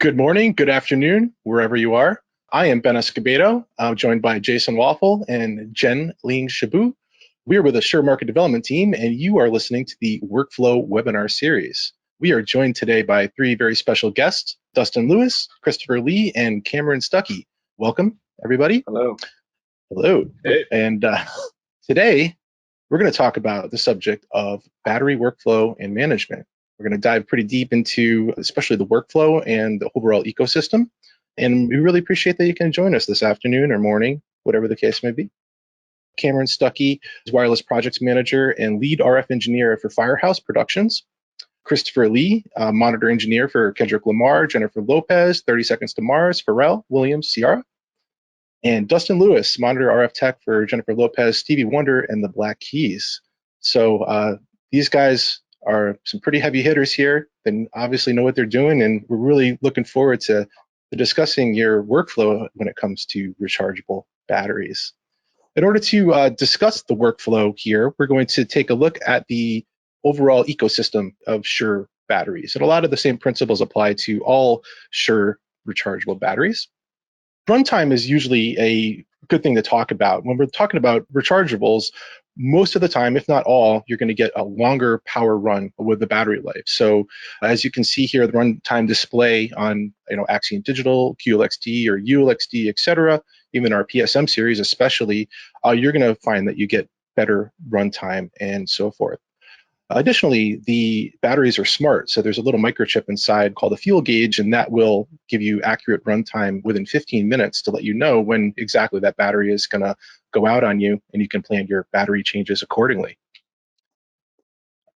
Good morning, good afternoon, wherever you are. I am Ben Escobedo. I'm joined by Jason Waffle and Jen Ling Shabu. We are with the Shure Market Development Team, and you are listening to the Workflow webinar series. We are joined today by three very special guests, Dustin Lewis, Christopher Lee, and Cameron Stuckey. Welcome, everybody. Hello. Hello. Hey. And today, we're going to talk about the subject of battery workflow and management. We're going to dive pretty deep into especially the workflow and the overall ecosystem. And we really appreciate that you can join us this afternoon or morning, whatever the case may be. Cameron Stuckey is Wireless Projects Manager and Lead RF Engineer for Firehouse Productions. Christopher Lee, Monitor Engineer for Kendrick, Lamar, Jennifer Lopez, 30 Seconds to Mars, Pharrell, Williams, Ciara. And Dustin Lewis, Monitor RF Tech for Jennifer Lopez, Stevie Wonder, and the Black Keys. So these guys are some pretty heavy hitters here. They obviously know what they're doing, and we're really looking forward to discussing your workflow when it comes to rechargeable batteries. In order to discuss the workflow here, we're going to take a look at the overall ecosystem of Shure batteries. And a lot of the same principles apply to all Shure rechargeable batteries. Runtime is usually a good thing to talk about. When we're talking about rechargeables, most of the time, if not all, you're going to get a longer power run with the battery life. So as you can see here, the runtime display on Axient Digital, QLX-D or ULX-D, et cetera, even our PSM series especially, you're going to find that you get better runtime and so forth. Additionally, the batteries are smart, so there's a little microchip inside called a fuel gauge, and that will give you accurate runtime within 15 minutes to let you know when exactly that battery is going to go out on you, and you can plan your battery changes accordingly.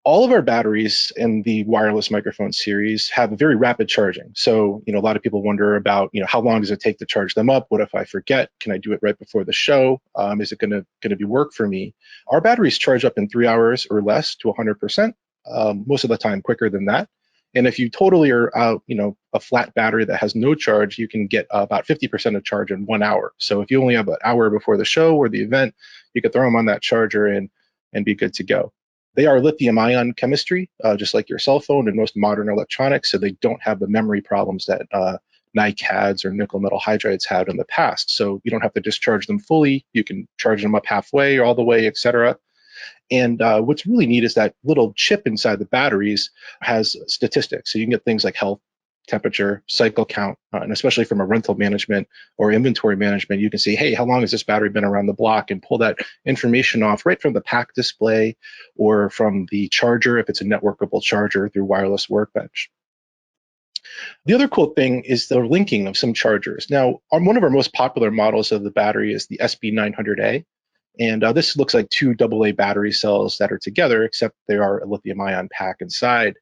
All of our batteries in the wireless microphone series have very rapid charging. So, a lot of people wonder about, how long does it take to charge them up? What if I forget? Can I do it right before the show? Is it going to be work for me? Our batteries charge up in 3 hours or less to 100%. Most of the time quicker than that. And if you totally are out, a flat battery that has no charge, you can get about 50% of charge in 1 hour. So if you only have an hour before the show or the event, you could throw them on that charger and be good to go. They are lithium-ion chemistry, just like your cell phone and most modern electronics, so they don't have the memory problems that NiCads or nickel metal hydrides had in the past. So you don't have to discharge them fully. You can charge them up halfway or all the way, et cetera. And what's really neat is that little chip inside the batteries has statistics. So you can get things like health, temperature, cycle count, and especially from a rental management or inventory management, you can see, hey, how long has this battery been around the block, and pull that information off right from the pack display or from the charger if it's a networkable charger through wireless Workbench. The other cool thing is the linking of some chargers. Now, one of our most popular models of the battery is the SB900A. And this looks like two AA battery cells that are together, except they are a lithium-ion pack inside.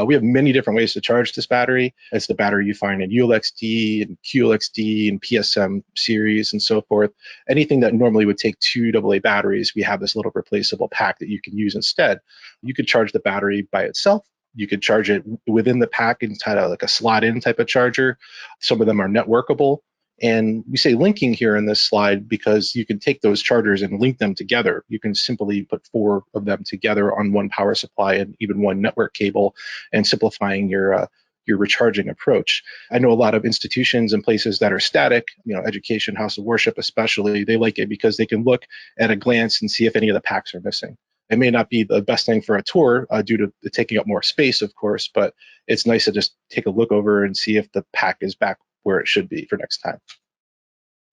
We have many different ways to charge this battery. It's the battery you find in ULX-D and QLX-D and PSM series and so forth. Anything that normally would take two AA batteries, we have this little replaceable pack that you can use instead. You could charge the battery by itself. You could charge it within the pack inside like a slot-in type of charger. Some of them are networkable. And we say linking here in this slide because you can take those chargers and link them together. You can simply put 4 of them together on one power supply and even one network cable, and simplifying your recharging approach. I know a lot of institutions and places that are static, education, house of worship especially, they like it because they can look at a glance and see if any of the packs are missing. It may not be the best thing for a tour due to taking up more space, of course, but it's nice to just take a look over and see if the pack is back where it should be for next time.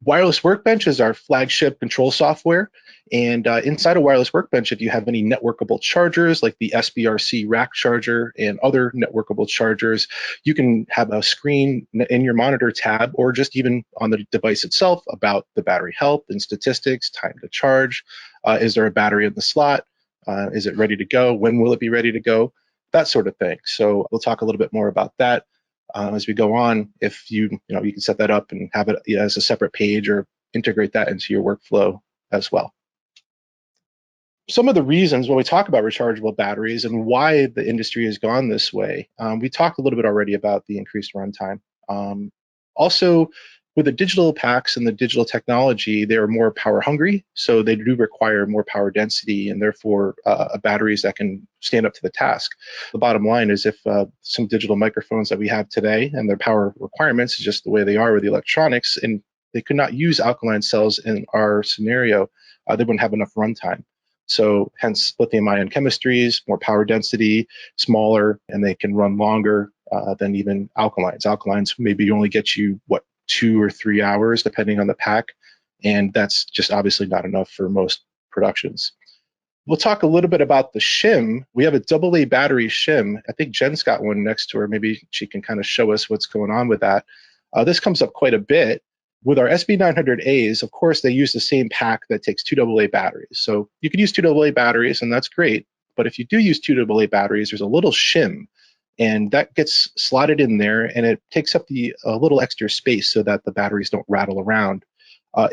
Wireless Workbench is our flagship control software. And inside of Wireless Workbench, if you have any networkable chargers like the SBRC rack charger and other networkable chargers, you can have a screen in your monitor tab or just even on the device itself about the battery health and statistics, time to charge. Is there a battery in the slot? Is it ready to go? When will it be ready to go? That sort of thing. So we'll talk a little bit more about that. As we go on, if you can set that up and have it as a separate page or integrate that into your workflow as well. Some of the reasons when we talk about rechargeable batteries and why the industry has gone this way, we talked a little bit already about the increased runtime. Also, With the digital packs and the digital technology, they're more power hungry, so they do require more power density and therefore batteries that can stand up to the task. The bottom line is if some digital microphones that we have today and their power requirements is just the way they are with the electronics, and they could not use alkaline cells in our scenario, they wouldn't have enough runtime. So hence lithium-ion chemistries, more power density, smaller, and they can run longer than even alkalines. Alkalines maybe only get you, 2 or 3 hours, depending on the pack. And that's just obviously not enough for most productions. We'll talk a little bit about the Shim. We have a AA battery Shim. I think Jen's got one next to her. Maybe she can kind of show us what's going on with that. This comes up quite a bit. With our SB900As, of course, they use the same pack that takes 2 AA batteries. So you can use 2 AA batteries, and that's great. But if you do use 2 AA batteries, there's a little Shim, and that gets slotted in there, and it takes up a little extra space so that the batteries don't rattle around.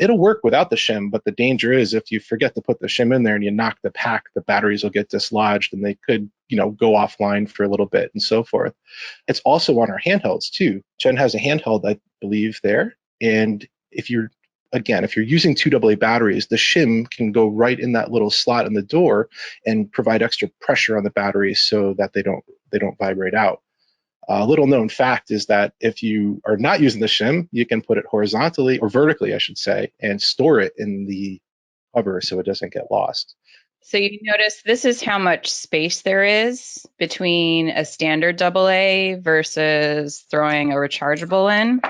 It'll work without the Shim, but the danger is if you forget to put the Shim in there and you knock the pack, the batteries will get dislodged and they could, go offline for a little bit and so forth. It's also on our handhelds too. Jen has a handheld, I believe, there. And if you're using 2 AA batteries, the Shim can go right in that little slot in the door and provide extra pressure on the batteries so that they don't vibrate out. A little known fact is that if you are not using the Shim, you can put it horizontally or vertically, I should say, and store it in the cover so it doesn't get lost. So you notice this is how much space there is between a standard AA versus throwing a rechargeable in.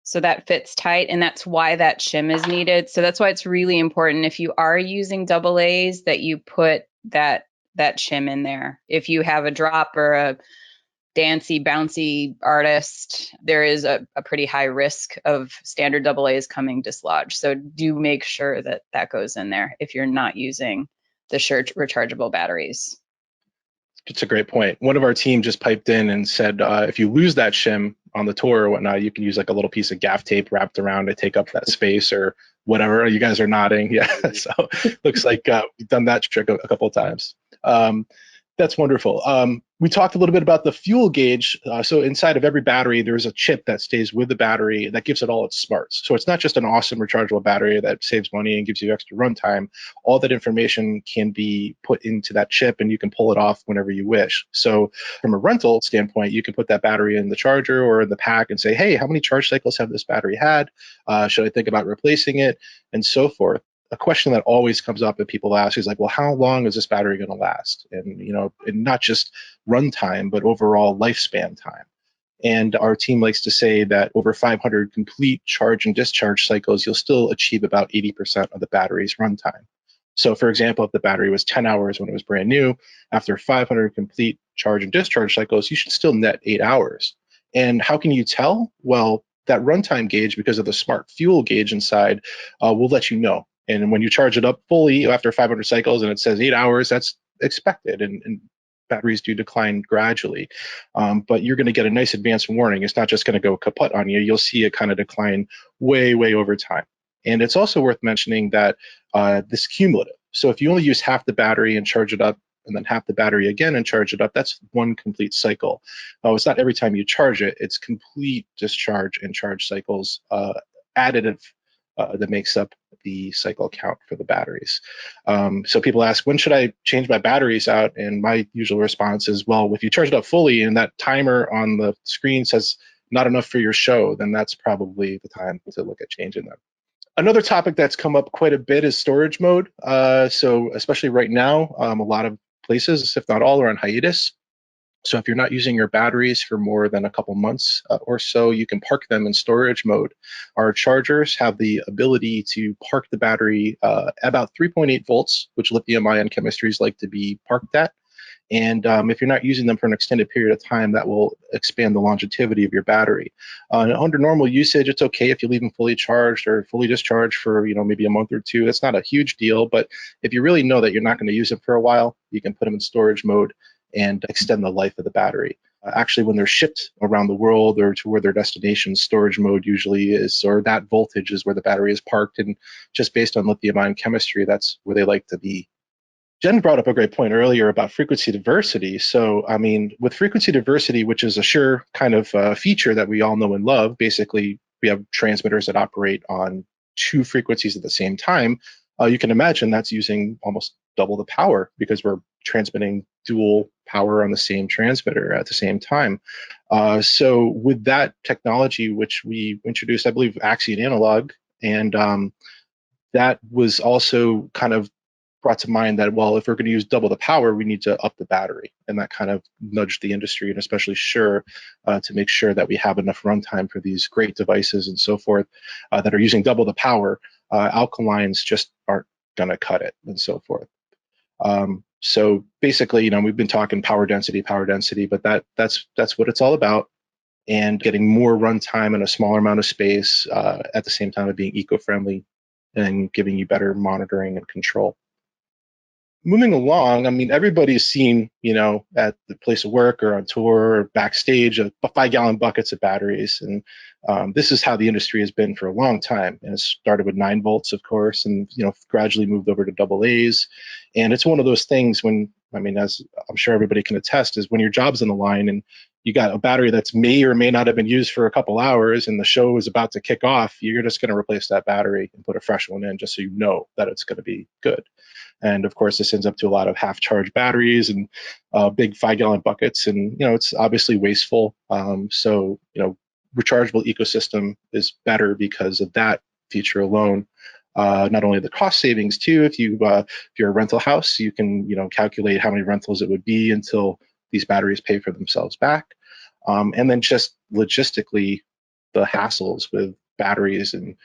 So that fits tight, and that's why that Shim is needed. So that's why it's really important if you are using AAs that you put that Shim in there. If you have a drop or a dancey, bouncy artist, there is a pretty high risk of standard AAs coming dislodged. So do make sure that that goes in there if you're not using the Shure rechargeable batteries. It's a great point. One of our team just piped in and said, if you lose that Shim on the tour or whatnot, you can use like a little piece of gaff tape wrapped around to take up that space or whatever. You guys are nodding. Yeah. So looks like we've done that trick a couple of times. That's wonderful. We talked a little bit about the fuel gauge. So inside of every battery, there's a chip that stays with the battery that gives it all its smarts. So it's not just an awesome rechargeable battery that saves money and gives you extra runtime. All that information can be put into that chip and you can pull it off whenever you wish. So from a rental standpoint, you can put that battery in the charger or in the pack and say, hey, how many charge cycles have this battery had? Should I think about replacing it? And so forth. A question that always comes up that people ask is like, well, how long is this battery going to last? And, and not just runtime, but overall lifespan time. And our team likes to say that over 500 complete charge and discharge cycles, you'll still achieve about 80% of the battery's runtime. So for example, if the battery was 10 hours when it was brand new, after 500 complete charge and discharge cycles, you should still net 8 hours. And how can you tell? Well, that runtime gauge, because of the smart fuel gauge inside, will let you know. And when you charge it up fully after 500 cycles and it says 8 hours, that's expected. And batteries do decline gradually. But you're going to get a nice advance warning. It's not just going to go kaput on you. You'll see it kind of decline way, way over time. And it's also worth mentioning that this is cumulative. So if you only use half the battery and charge it up, and then half the battery again and charge it up, that's one complete cycle. It's not every time you charge it, it's complete discharge and charge cycles additive that makes up the cycle count for the batteries. So people ask, when should I change my batteries out? And my usual response is, well, if you charge it up fully and that timer on the screen says not enough for your show, then that's probably the time to look at changing them. Another topic that's come up quite a bit is storage mode. So especially right now, a lot of places, if not all, are on hiatus. So if you're not using your batteries for more than a couple months or so, you can park them in storage mode. Our chargers have the ability to park the battery about 3.8 volts, which lithium-ion chemistries like to be parked at. And if you're not using them for an extended period of time, that will expand the longevity of your battery. Under normal usage, it's okay if you leave them fully charged or fully discharged for maybe a month or two. That's not a huge deal, but if you really know that you're not going to use them for a while, you can put them in storage mode and extend the life of the battery. Actually, when they're shipped around the world or to where their destination, storage mode usually is, or that voltage is where the battery is parked, and just based on lithium-ion chemistry, that's where they like to be. Jen brought up a great point earlier about frequency diversity. So, I mean, with frequency diversity, which is a Shure kind of feature that we all know and love, basically we have transmitters that operate on two frequencies at the same time. You can imagine that's using almost double the power because we're transmitting dual power on the same transmitter at the same time. So with that technology, which we introduced, I believe, Axient Analog, and that was also kind of brought to mind that, well, if we're going to use double the power, we need to up the battery. And that kind of nudged the industry, and especially Shure, to make sure that we have enough runtime for these great devices and so forth that are using double the power. Alkalines just aren't going to cut it and so forth. So basically, we've been talking power density, but that's what it's all about. And getting more runtime in a smaller amount of space at the same time of being eco-friendly and giving you better monitoring and control. Moving along, I mean, everybody's seen, at the place of work or on tour or backstage, 5-gallon buckets of batteries. And this is how the industry has been for a long time. And it started with 9 volts, of course, and, gradually moved over to double A's. And it's one of those things when, I mean, as I'm sure everybody can attest, is when your job's on the line and you got a battery that's may or may not have been used for a couple hours and the show is about to kick off, you're just going to replace that battery and put a fresh one in just so you know that it's going to be good. And of course, this ends up to a lot of half-charged batteries and big 5-gallon buckets, and it's obviously wasteful. So rechargeable ecosystem is better because of that feature alone. Not only the cost savings too. If you're a rental house, you can calculate how many rentals it would be until these batteries pay for themselves back, and then just logistically the hassles with batteries and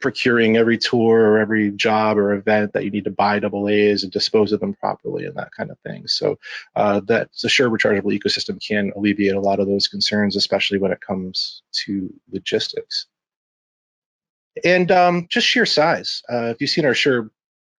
procuring every tour or every job or event that you need to buy double A's and dispose of them properly and that kind of thing. So that the Shure rechargeable ecosystem can alleviate a lot of those concerns, especially when it comes to logistics. And just sheer size. If you've seen our Shure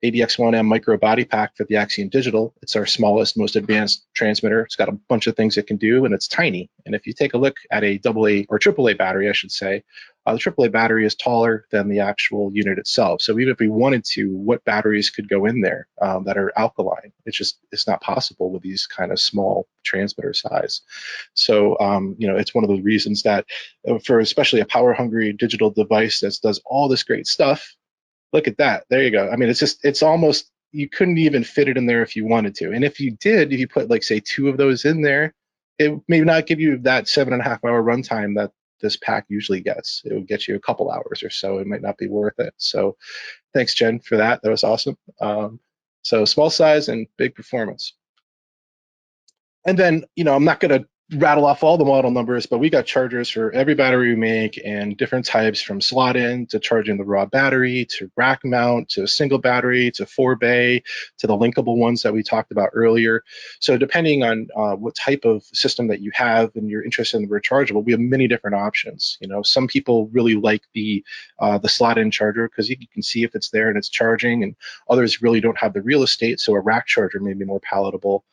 ADX1M micro body pack for the Axient Digital, it's our smallest, most advanced transmitter. It's got a bunch of things it can do, and it's tiny. And if you take a look at a AA or AAA battery, I should say, the AAA battery is taller than the actual unit itself. So even if we wanted to, what batteries could go in there that are alkaline? It's not possible with these kind of small transmitter size. So it's one of the reasons that for especially a power-hungry digital device that does all this great stuff, look at that. There you go. I mean, it's almost, you couldn't even fit it in there if you wanted to. And if you did, if you put like say 2 of those in there, it may not give you that 7.5-hour runtime that this pack usually gets. It would get you a couple hours or so. It might not be worth it. So thanks, Jen, for that. That was awesome. So small size and big performance. And then, I'm not going to rattle off all the model numbers, but we got chargers for every battery we make and different types, from slot in to charging the raw battery to rack mount to single battery to 4-bay to the linkable ones that we talked about earlier. So depending on what type of system that you have and you're interested in the rechargeable, we have many different options. Some people really like the slot in charger because you can see if it's there and it's charging, and others really don't have the real estate, so a rack charger may be more palatable.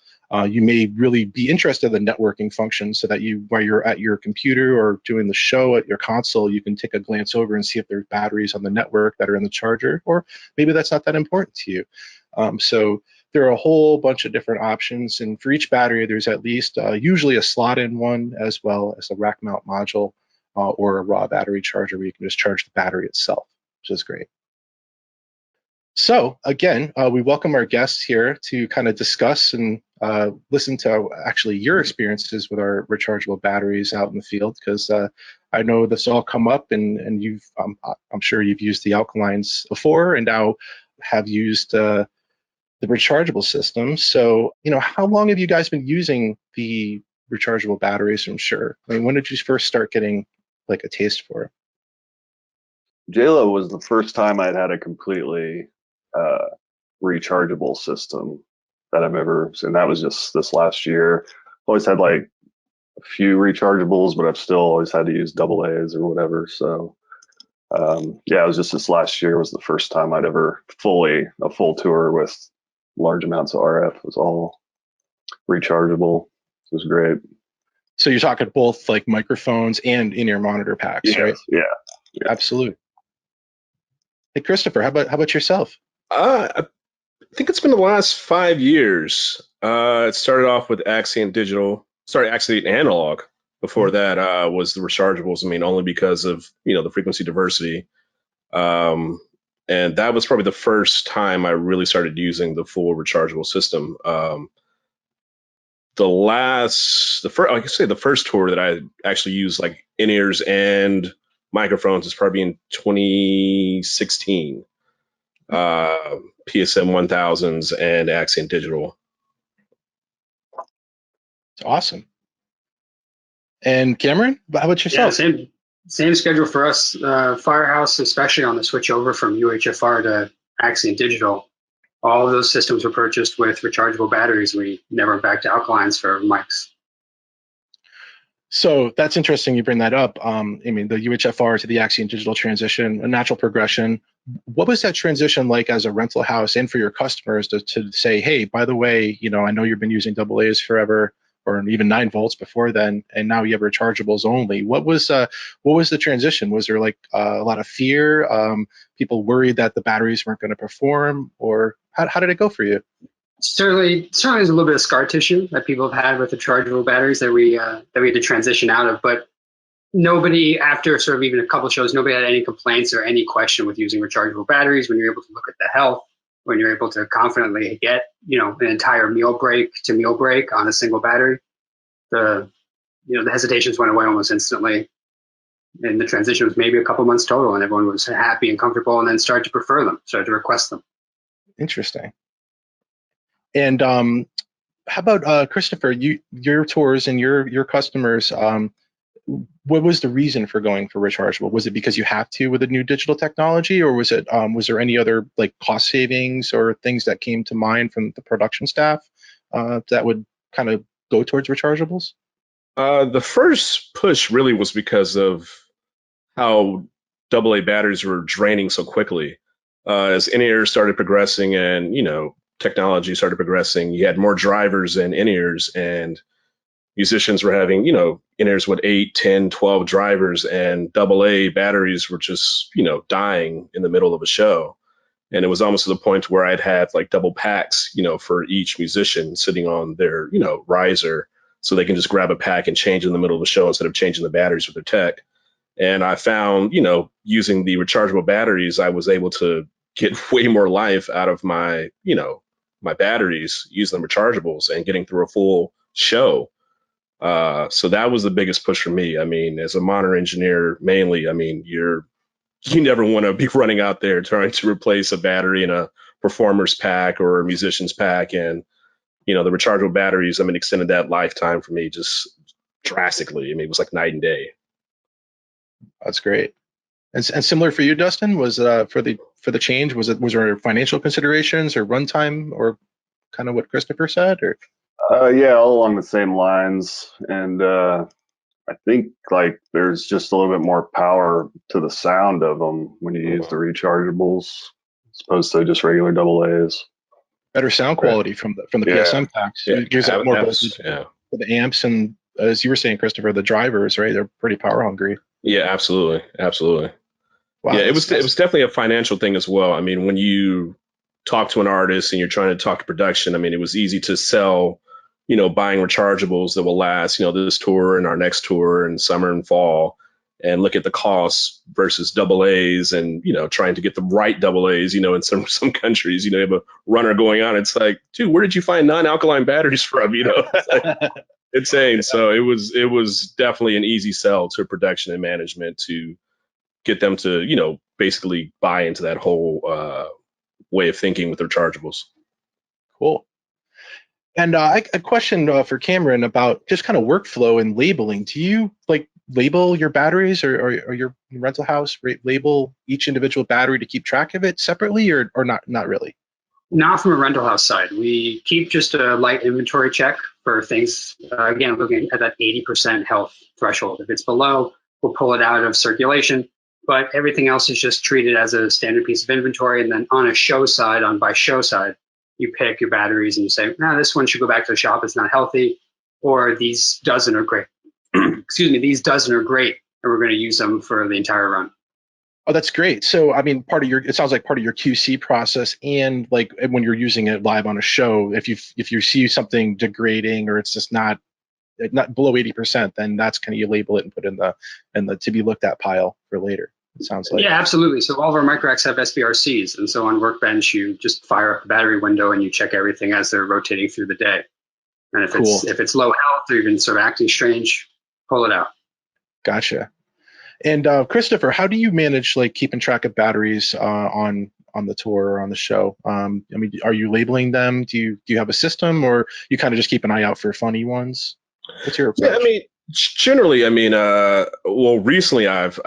You may really be interested in the networking function so that while you're at your computer or doing the show at your console, you can take a glance over and see if there's batteries on the network that are in the charger, or maybe that's not that important to you. So there are a whole bunch of different options, and for each battery, there's at least usually a slot-in one as well as a rack mount module or a raw battery charger where you can just charge the battery itself, which is great. So again, we welcome our guests here to kind of discuss and listen to actually your experiences with our rechargeable batteries out in the field, because I know this all come up, and I'm sure you've used the alkalines before and now have used the rechargeable system. So how long have you guys been using the rechargeable batteries from Shure? I mean, when did you first start getting like a taste for it? JLo was the first time I'd had a completely rechargeable system that I've ever seen. That was just this last year. Always had like a few rechargeables, but I've still always had to use double A's or whatever. So yeah, it was just this last year was the first time I'd ever a full tour with large amounts of RF. It was all rechargeable. It was great. So you're talking both like microphones and in-ear monitor packs, yes, right? Yeah. Absolutely. Hey, Christopher, how about yourself? think it's been the last 5 years. It started off with Axient Digital, sorry, Axient Analog. Before that was the rechargeables. I mean, only because of, the frequency diversity. And that was probably the first time I really started using the full rechargeable system. Like I say, the first tour that I actually used like in-ears and microphones is probably in 2016. PSM 1000s and Axient Digital. It's awesome. And Cameron, how about yourself? Yeah, same schedule for us. Firehouse, especially on the switch over from UHFR to Axient Digital. All of those systems were purchased with rechargeable batteries. We never went back to alkalines for mics. So that's interesting you bring that up. I mean, the UHFR to the Axient Digital transition, a natural progression. What was that transition like as a rental house and for your customers to say, hey, by the way, I know you've been using AA's forever, or even 9 volts before then, and now you have rechargeables only. What was the transition? Was there like a lot of fear? People worried that the batteries weren't going to perform, or how did it go for you? Certainly, there's a little bit of scar tissue that people have had with the rechargeable batteries that we had to transition out of. But nobody, after sort of even a couple shows, nobody had any complaints or any question with using rechargeable batteries. When you're able to look at the health, when you're able to confidently get an entire meal break to meal break on a single battery, the hesitations went away almost instantly, and the transition was maybe a couple months total, and everyone was happy and comfortable, and then started to prefer them, started to request them. Interesting. And how about Christopher? Your tours and your customers. What was the reason for going for rechargeable? Was it because you have to with the new digital technology, or was there any other like cost savings or things that came to mind from the production staff that would kind of go towards rechargeables? The first push really was because of how AA batteries were draining so quickly. As in-ears started progressing and, technology started progressing, you had more drivers and in-ears, and musicians were having, in-ears with 8, 10, 12 drivers, and AA batteries were just, dying in the middle of a show. And it was almost to the point where I'd had like double packs, for each musician sitting on their, riser, so they can just grab a pack and change in the middle of the show instead of changing the batteries with their tech. And I found, using the rechargeable batteries, I was able to get way more life out of my, my batteries using the rechargeables and getting through a full show. So that was the biggest push for me. I mean, as a monitor engineer, mainly, I mean, you never want to be running out there trying to replace a battery in a performer's pack or a musician's pack. And, the rechargeable batteries, I mean, extended that lifetime for me just drastically. I mean, it was like night and day. That's great. And similar for you, Dustin, was for the change, was there financial considerations or runtime, or kind of what Christopher said, or? Yeah, all along the same lines. And I think like there's just a little bit more power to the sound of them when you use the rechargeables as opposed to just regular AA's. Better sound quality from the PSM packs. Yeah, It gives out more voltage for the amps, and as you were saying, Christopher, the drivers, right? They're pretty power hungry. Yeah, absolutely. Wow, yeah, it was definitely a financial thing as well. I mean, when you talk to an artist and you're trying to talk to production, I mean, it was easy to sell, buying rechargeables that will last, this tour and our next tour and summer and fall, and look at the costs versus AA's and, trying to get the right AA's, in some countries, you have a runner going on. It's like, dude, where did you find non-alkaline batteries from? It's like, insane. So it was definitely an easy sell to production and management to get them to, basically buy into that whole way of thinking with rechargeables. Cool. And a question for Cameron about just kind of workflow and labeling. Do you like label your batteries, or your rental house label each individual battery to keep track of it separately, or not really? Not from a rental house side. We keep just a light inventory check for things. Again, looking at that 80% health threshold. If it's below, we'll pull it out of circulation. But everything else is just treated as a standard piece of inventory. And then on a show side, by show side, you pick your batteries and you say, this one should go back to the shop. It's not healthy. Or these dozen are great. Excuse me, these dozen are great, and we're going to use them for the entire run. Oh, that's great. So, I mean, it sounds like part of your QC process, and like when you're using it live on a show, if you see something degrading or it's just not below 80%, then that's kind of, you label it and put in the to be looked at pile for later. It sounds like. Yeah, absolutely. So all of our micro racks have SBRCs, and so on Workbench, you just fire up the battery window and you check everything as they're rotating through the day. And if it's low health or even sort of acting strange, pull it out. Gotcha. And Christopher, how do you manage like keeping track of batteries on the tour or on the show? I mean, are you labeling them? Do you have a system, or you kind of just keep an eye out for funny ones? What's your approach? Yeah, I mean, generally, I mean, well, recently I've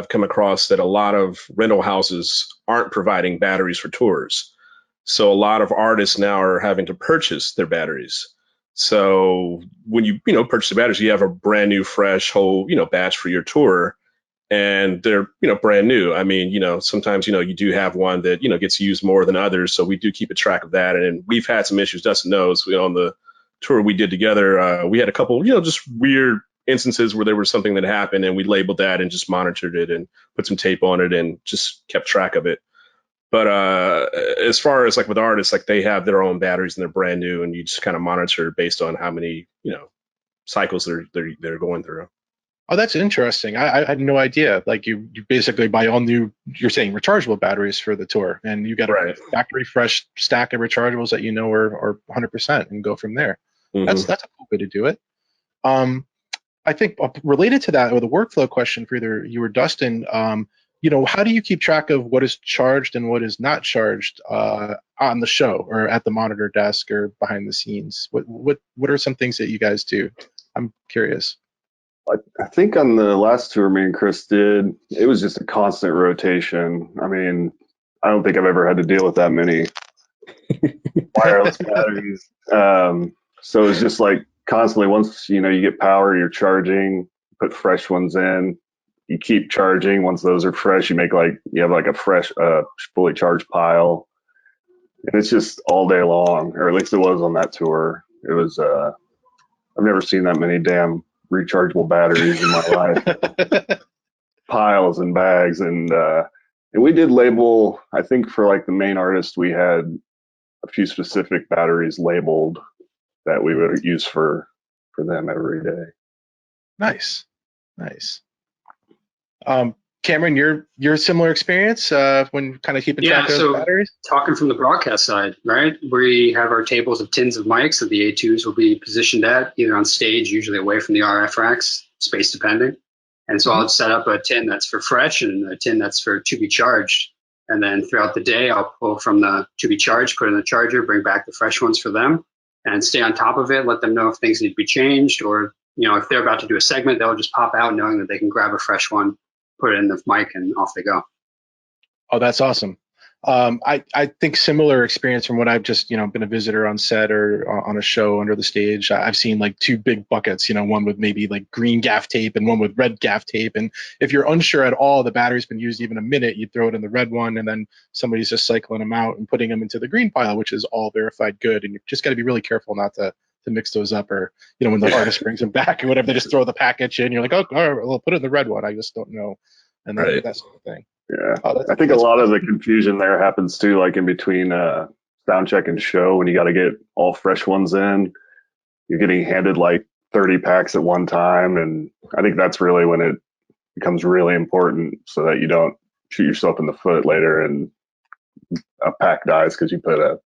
come across that a lot of rental houses aren't providing batteries for tours, so a lot of artists now are having to purchase their batteries. So when you purchase the batteries, you have a brand new, fresh whole batch for your tour, and they're brand new. I mean, sometimes you do have one that gets used more than others, so we do keep a track of that. And we've had some issues. Dustin knows, on the tour we did together, we had a couple just weird instances where there was something that happened, and we labeled that and just monitored it and put some tape on it and just kept track of it. But as far as like with artists, like they have their own batteries and they're brand new, and you just kind of monitor based on how many cycles they're going through. Oh, that's interesting. I had no idea. Like you basically buy all new, you're saying rechargeable batteries for the tour, and you got a factory fresh stack of rechargeables that are 100%, and go from there. Mm-hmm. That's a cool way to do it. I think related to that, with a workflow question for either you or Dustin, how do you keep track of what is charged and what is not charged on the show or at the monitor desk or behind the scenes? What are some things that you guys do? I'm curious. I think on the last tour me and Chris did, it was just a constant rotation. I mean, I don't think I've ever had to deal with that many wireless batteries. So it's just like constantly, once you get power, you're charging, put fresh ones in, you keep charging. Once those are fresh, you have like a fresh, fully charged pile. And it's just all day long, or at least it was on that tour. It was, I've never seen that many damn rechargeable batteries in my life. Piles and bags, and we did label. I think for like the main artist, we had a few specific batteries labeled that we would use for them every day. Nice. Cameron, your similar experience when kind of keeping track of batteries? Talking from the broadcast side, right? We have our tables of tins of mics that the A2s will be positioned at, either on stage, usually away from the RF racks, space depending. And so I'll set up a tin that's for fresh and a tin that's for to be charged. And then throughout the day, I'll pull from the to be charged, put in the charger, bring back the fresh ones for them, and stay on top of it, let them know if things need to be changed, or if they're about to do a segment, they'll just pop out knowing that they can grab a fresh one, put it in the mic, and off they go. Oh, that's awesome. I think similar experience from when I've just been a visitor on set or on a show under the stage. I've seen like two big buckets, one with maybe like green gaff tape and one with red gaff tape. And if you're unsure at all, the battery's been used even a minute, you throw it in the red one, and then somebody's just cycling them out and putting them into the green pile, which is all verified good. And you just got to be really careful not to mix those up, or when the artist brings them back or whatever, they just throw the package in. You're like, oh, all right, well, put it in the red one. I just don't know, and that sort of thing. Yeah, I think a lot of the confusion there happens too, like in between sound check and show, when you got to get all fresh ones in. You're getting handed like 30 packs at one time, and I think that's really when it becomes really important, so that you don't shoot yourself in the foot later and a pack dies because you put a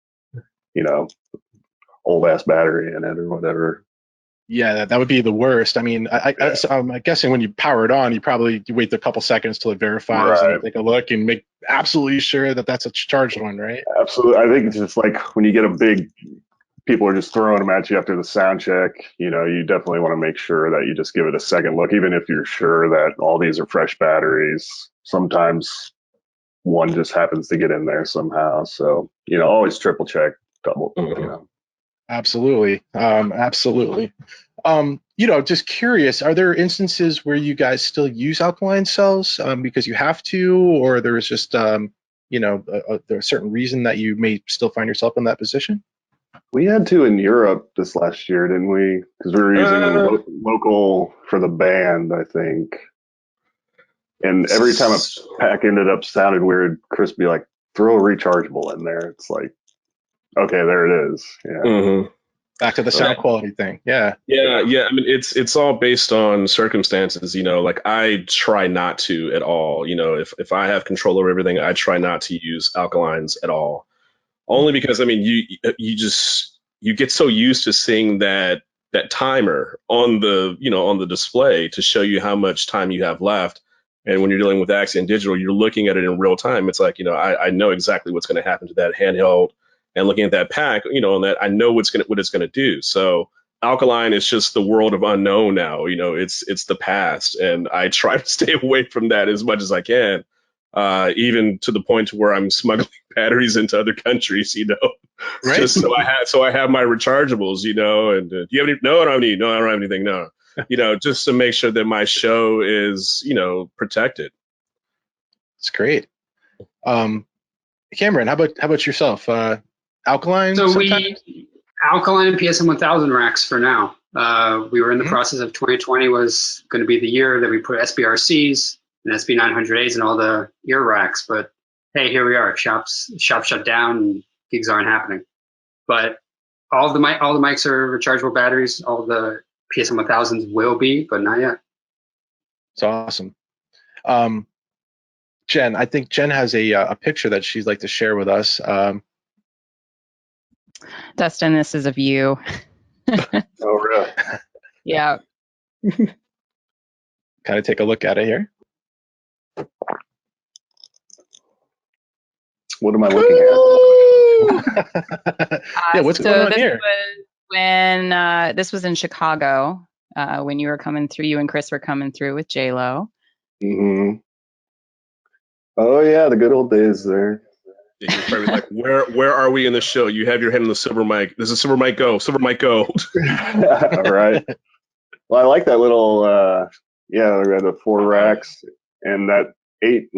old ass battery in it or whatever. Yeah, that would be the worst. I mean, I'm guessing when you power it on, you wait a couple seconds till it verifies, and you take a look and make absolutely sure that that's a charged one, right? Absolutely. I think it's just like when you get people are just throwing them at you after the sound check. You definitely want to make sure that you just give it a second look, even if you're sure that all these are fresh batteries. Sometimes one just happens to get in there somehow. So, always triple check, double, Absolutely. Absolutely. Just curious, are there instances where you guys still use alkaline cells because you have to, or there's just, there's a certain reason that you may still find yourself in that position? We had to in Europe this last year, didn't we? Because we were using local for the band, I think. And every time a pack ended up sounded weird, Chris would be like, throw a rechargeable in there. It's like, okay, there it is. Yeah. Mm-hmm. Back to the sound quality thing. Yeah. Yeah. I mean, it's all based on circumstances, like I try not to at all. If I have control over everything, I try not to use alkalines at all. Only because, I mean, you get so used to seeing that timer on the display to show you how much time you have left. And when you're dealing with Axient Digital, you're looking at it in real time. It's like, I know exactly what's going to happen to that handheld, and looking at that pack, and that I know what it's going to do. So alkaline is just the world of unknown now. It's the past, and I try to stay away from that as much as I can. Even to the point to where I'm smuggling batteries into other countries, Right. just so I have my rechargeables, and do you have any? No, I don't need. No, I don't have anything. No, just to make sure that my show is, protected. It's great. Cameron, how about yourself? Alkaline? So sometimes? alkaline and PSM 1000 racks for now. We were in the process of 2020 was going to be the year that we put SBRCs and SB900As in all the ear racks, but hey, here we are. Shops shut down and gigs aren't happening. But all the mics are rechargeable batteries. All the PSM 1000s will be, but not yet. It's awesome. Jen, I think Jen has a picture that she'd like to share with us. Dustin, this is of you. Oh, really? Yeah. Kind of take a look at it here. What am I looking at? Yeah, what's going on this here? Was when this was in Chicago, when you and Chris were coming through with J-Lo. Mm-hmm. Oh yeah, the good old days there. Yeah, you're probably like, where are we in the show? You have your hand on the silver mic. There's a silver mic go. Silver mic go. Right. Well, I like that little. We had the 4 racks, and that 8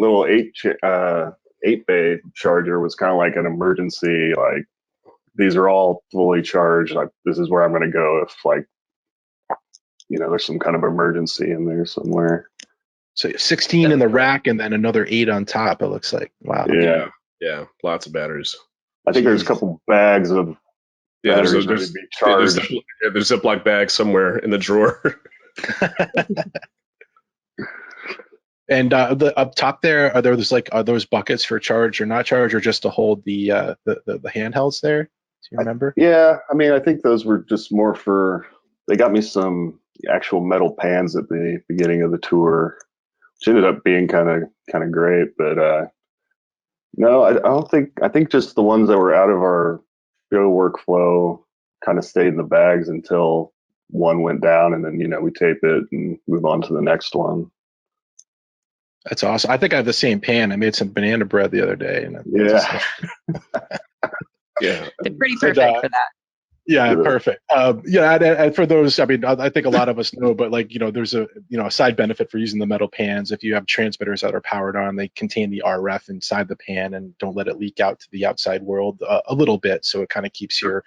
bay charger was kind of like an emergency. Like, these are all fully charged. Like, this is where I'm going to go if, like, there's some kind of emergency in there somewhere. So 16 in the rack and then another 8 on top, it looks like. Wow. Yeah, lots of batteries. I think there's a couple bags of batteries ready to be charged. There's a Ziploc bag somewhere in the drawer. And up top there, are those buckets for charge or not charge, or just to hold the handhelds there? Do you remember? Yeah, I mean, I think those were just more for. They got me some actual metal pans at the beginning of the tour, which ended up being kind of great. But no, I don't think. I think just the ones that were out of our show workflow kind of stayed in the bags until one went down, and then we tape it and move on to the next one. That's awesome. I think I have the same pan. I made some banana bread the other day. And yeah. Yeah. They're pretty perfect for that. Yeah, perfect. And for those, I mean, I think a lot of us know, but there's a side benefit for using the metal pans. If you have transmitters that are powered on, they contain the RF inside the pan and don't let it leak out to the outside world a little bit. So it kind of keeps your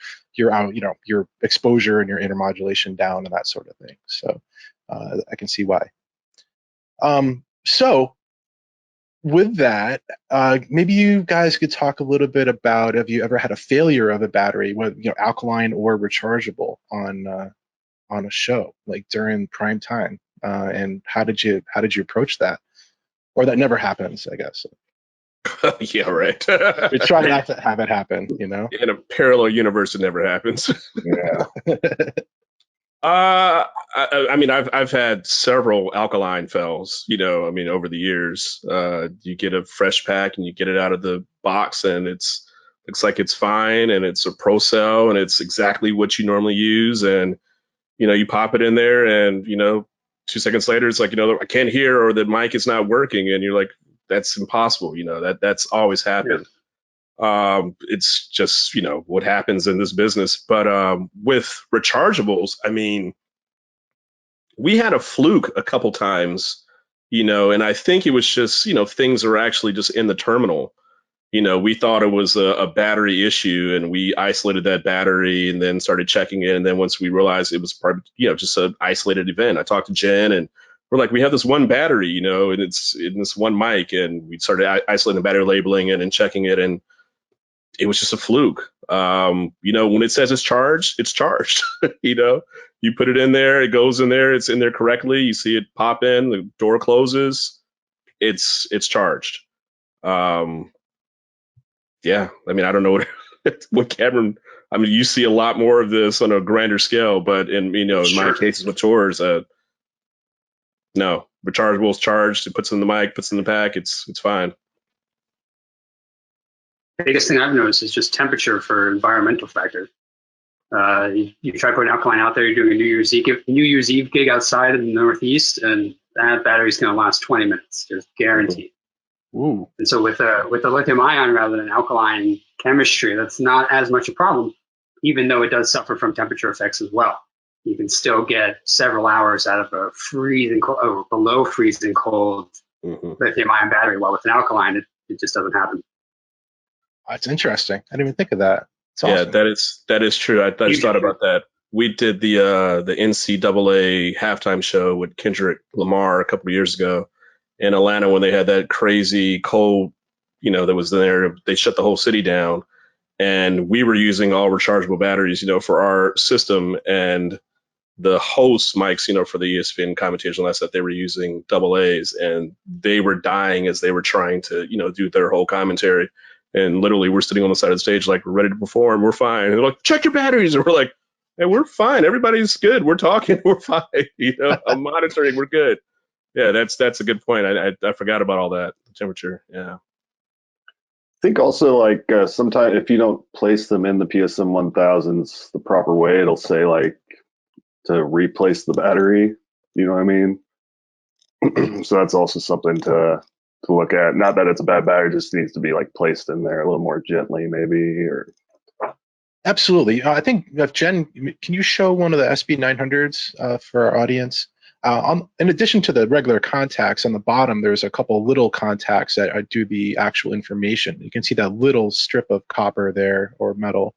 exposure and your intermodulation down and that sort of thing. So I can see why. So with that, maybe you guys could talk a little bit about, have you ever had a failure of a battery, whether alkaline or rechargeable on a show, like during prime time, and how did you approach that, or that never happens, I guess? Yeah, right. We try not to have it happen, In a parallel universe, it never happens. Yeah. I mean, I've had several alkaline fails, over the years. You get a fresh pack and you get it out of the box and looks like it's fine and it's a pro cell and it's exactly what you normally use. And, you pop it in there and, 2 seconds later, it's like, I can't hear, or the mic is not working. And you're like, that's impossible. That's always happened. Yeah. It's just, what happens in this business. But with rechargeables, I mean, we had a fluke a couple times, and I think it was just, things are actually just in the terminal. We thought it was a battery issue, and we isolated that battery and then started checking it. And then once we realized it was just an isolated event, I talked to Jen and we're like, we have this one battery, you know, and it's in this one mic, and we started isolating the battery, labeling it, and checking it, and it was just a fluke. You know, when it says it's charged, it's charged. You know, you put it in there, it goes in there, it's in there correctly. You see it pop in, the door closes, it's charged. Yeah, I mean, I don't know what Cameron. I mean, you see a lot more of this on a grander scale, but in my cases with tours, no, rechargeable is charged. It puts in the mic, puts in the pack. It's fine. The biggest thing I've noticed is just temperature for environmental factors. You try putting alkaline out there, you're doing a New Year's Eve gig outside in the Northeast, and that battery's going to last 20 minutes, just guaranteed. Ooh. And so with the lithium ion rather than alkaline chemistry, that's not as much a problem, even though it does suffer from temperature effects as well. You can still get several hours out of a freezing or below freezing cold lithium ion battery, while with an alkaline, it just doesn't happen. That's interesting. I didn't even think of that. It's awesome. Yeah, that is true. I just thought about that. We did the NCAA halftime show with Kendrick, Lamar a couple of years ago in Atlanta when they had that crazy cold, that was there. They shut the whole city down, and we were using all rechargeable batteries, for our system, and the host mics, for the ESPN commentators and that, they were using AA's, and they were dying as they were trying to, do their whole commentary. And literally, we're sitting on the side of the stage like, we're ready to perform. We're fine. And they're like, check your batteries. And we're like, hey, we're fine. Everybody's good. We're talking. We're fine. I'm monitoring. We're good. Yeah, that's a good point. I forgot about all that. The temperature. Yeah. I think also like sometimes if you don't place them in the PSM 1000s the proper way, it'll say like to replace the battery. You know what I mean? So that's also something to look at. Not that it's a bad battery, just needs to be like placed in there a little more gently, maybe. Or absolutely. I think Jen, can you show one of the SB900s for our audience? In addition to the regular contacts on the bottom, there's a couple little contacts that do the actual information. You can see that little strip of copper there or metal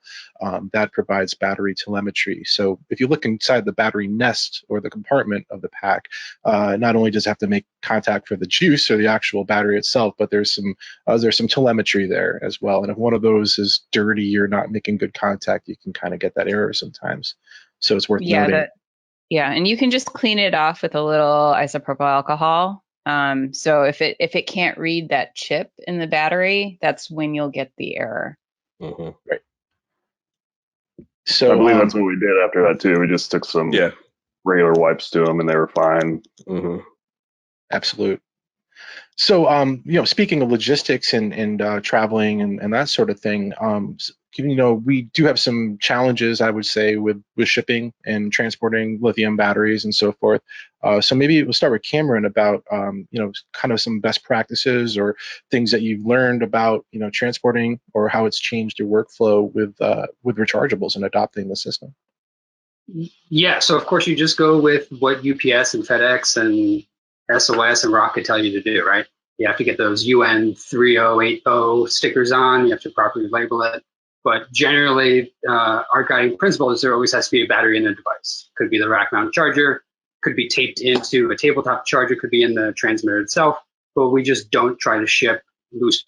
that provides battery telemetry. So if you look inside the battery nest or the compartment of the pack, not only does it have to make contact for the juice or the actual battery itself, but there's some telemetry there as well. And if one of those is dirty or not making good contact, you can kind of get that error sometimes. So it's worth noting. Yeah, and you can just clean it off with a little isopropyl alcohol. So if it can't read that chip in the battery, that's when you'll get the error. Right. So I believe that's what we did after that too. We just took some regular wipes to them, and they were fine. Absolute. So speaking of logistics and traveling and that sort of thing, we do have some challenges, I would say, with shipping and transporting lithium batteries and so forth. So maybe we'll start with Cameron about kind of some best practices or things that you've learned about transporting or how it's changed your workflow with rechargeables and adopting the system. Yeah, so of course you just go with what UPS and FedEx and SOS and Rocket tell you to do, right? You have to get those UN 3080 stickers on. You have to properly label it. But generally, our guiding principle is there always has to be a battery in the device. Could be the rack mount charger, could be taped into a tabletop charger, could be in the transmitter itself. But we just don't try to ship loose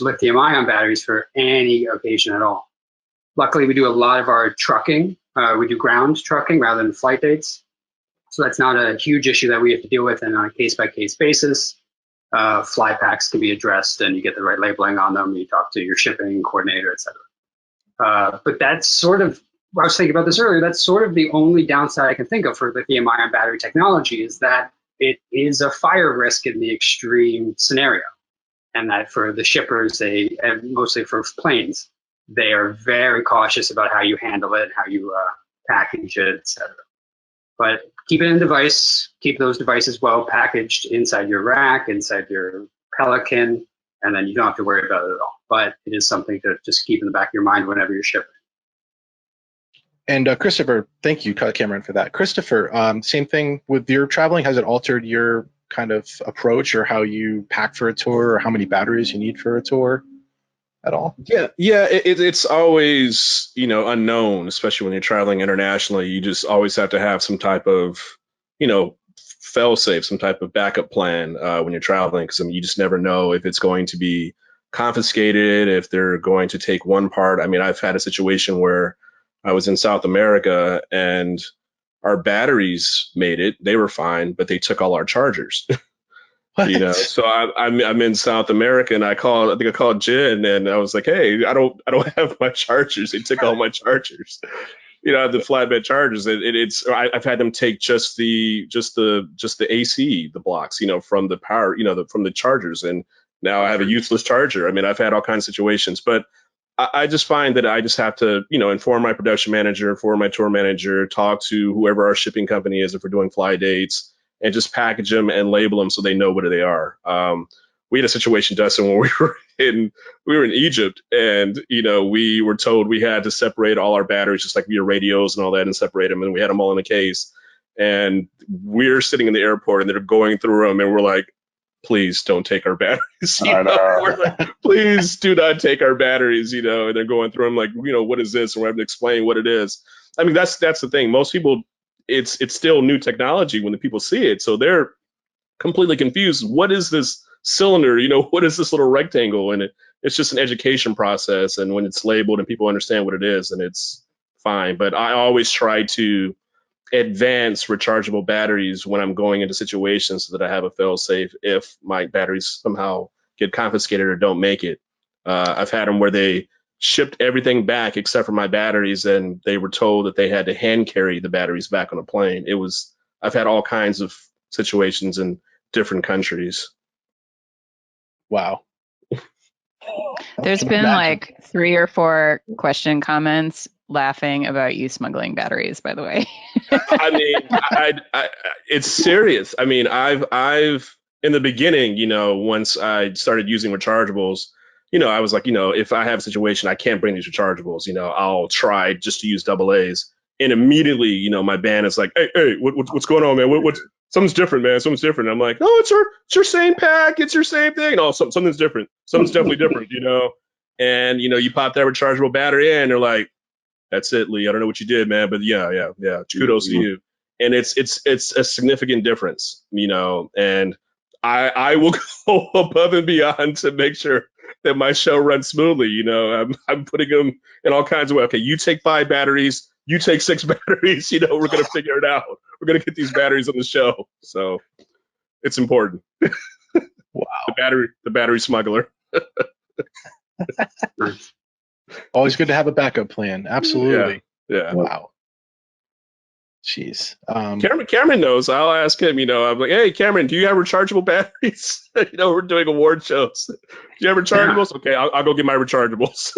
lithium ion batteries for any occasion at all. Luckily, we do a lot of our trucking. We do ground trucking rather than flight dates. So that's not a huge issue that we have to deal with, and on a case-by-case basis. Fly packs can be addressed, and you get the right labeling on them. You talk to your shipping coordinator, et cetera. But that's sort of, I was thinking about this earlier, that's sort of the only downside I can think of for lithium-ion battery technology is that it is a fire risk in the extreme scenario. And that for the shippers, and mostly for planes, they are very cautious about how you handle it, how you package it, et cetera. But keep it in device, keep those devices well packaged inside your rack, inside your Pelican, and then you don't have to worry about it at all. But it is something to just keep in the back of your mind whenever you're shipping. And Christopher, thank you, Cameron, for that. Christopher, same thing with your traveling. Has it altered your kind of approach or how you pack for a tour or how many batteries you need for a tour at all? Yeah, it's always, unknown, especially when you're traveling internationally. You just always have to have some type of, fail-safe, some type of backup plan when you're traveling, because I mean, you just never know if it's going to be confiscated, if they're going to take one part. I mean, I've had a situation where I was in South America and our batteries made it; they were fine, but they took all our chargers. What? So I'm in South America, and I think I called Jen, and I was like, hey, I don't have my chargers. They took all my chargers. The flatbed chargers. I've had them take just the AC, the blocks, from the power, from the chargers, and now I have a useless charger. I mean, I've had all kinds of situations, but I just find that I just have to, inform my production manager, inform my tour manager, talk to whoever our shipping company is if we're doing fly dates, and just package them and label them so they know what they are. We had a situation, Dustin, when we were in Egypt, and we were told we had to separate all our batteries, just like your radios and all that, and separate them, and we had them all in a case. And we're sitting in the airport, and they're going through them, and we're like, please don't take our batteries. We're like, please do not take our batteries. And they're going through them like, what is this? And we're having to explain what it is. I mean, that's the thing. Most people, it's still new technology when the people see it, so they're completely confused. What is this cylinder? What is this little rectangle? And it's just an education process. And when it's labeled and people understand what it is, then it's fine. But I always try to advance rechargeable batteries when I'm going into situations so that I have a fail safe if my batteries somehow get confiscated or don't make it. I've had them where they shipped everything back except for my batteries, and they were told that they had to hand carry the batteries back on a plane. I've had all kinds of situations in different countries. Wow. There's been like 3 or 4 comments laughing about you smuggling batteries, by the way. I mean, it's serious. I mean, I've in the beginning, once I started using rechargeables, I was like, if I have a situation, I can't bring these rechargeables, I'll try just to use AA's. And immediately, my band is like, hey, what's going on, man? What's something's different, man. Something's different. I'm like, oh, it's your same pack. It's your same thing. No, something's different. Something's definitely different, And, you pop that rechargeable battery in, they're like, that's it, Lee. I don't know what you did, man, but yeah. Kudos to you. And it's a significant difference, and I will go above and beyond to make sure that my show runs smoothly. I'm putting them in all kinds of ways. Okay, you take 5 batteries, you take 6 batteries, we're going to figure it out. We're going to get these batteries on the show. So it's important. Wow. The battery smuggler. Always good to have a backup plan. Absolutely. Yeah. Wow. Jeez. Cameron knows. I'll ask him, I'm like, hey, Cameron, do you have rechargeable batteries? We're doing award shows. Do you have rechargeables? Yeah. Okay, I'll go get my rechargeables.